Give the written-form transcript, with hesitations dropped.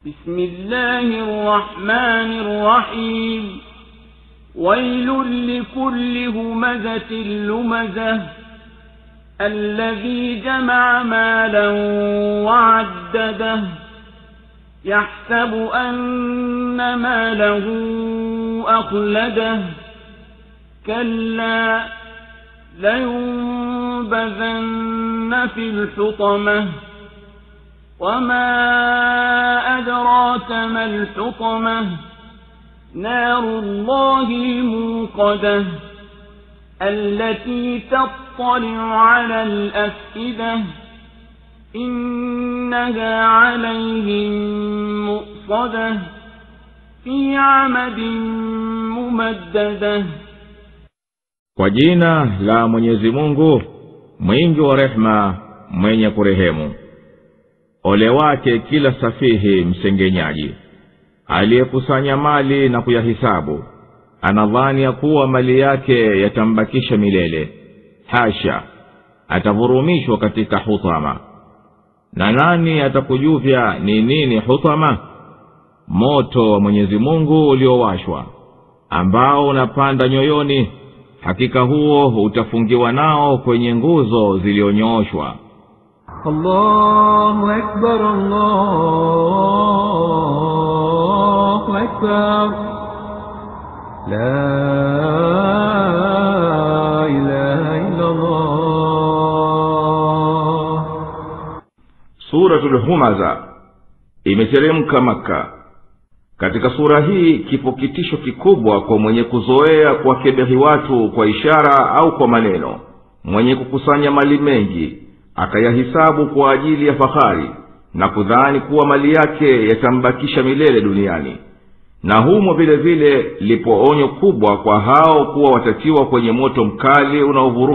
بسم الله الرحمن الرحيم ويل لكل همزة لمزة الذي جمع مالا وعدده يحسب أن ماله أخلده كلا لينبذن في الحطمة وما أدراك ما الحطمة نار الله الموقدة التي تطلع على الأفئدة إنها عليهم مؤصدة في عمد ممددة. Kwa jina la Mwenyezi Mungu mwingi wa rehema mwenye kurehemu. Ole wake kila safihi msengenyaji aliyekusanya mali na kuyahisabu, anadhani ya kuwa mali yake yatambakisha milele. Hasha, atavurumishwa katika hutama. Na nani atakujuvya ni nini hutama? Moto wa Mwenyezi Mungu uliowashwa, ambao unapanda nyoyoni. Hakika huo utafungiwa nao kwenye nguzo zilizonyooshwa. Allahu Akbar, Allahu Akbar, la ilaha illa Allah. Suratul Humaza imeteremka Makka. Katika sura hii kipo kitisho kikubwa kwa mwenye kuzoea kuwakebehi watu kwa ishara au kwa maneno, mwenye kukusanya mali mengi akayahisabu kwa ajili ya fahari na kudhani kuwa mali yake yatambakisha milele duniani. Na humo vile vile lipo onyo kubwa kwa hao kuwa watatiwa kwenye moto mkali unaovuruma.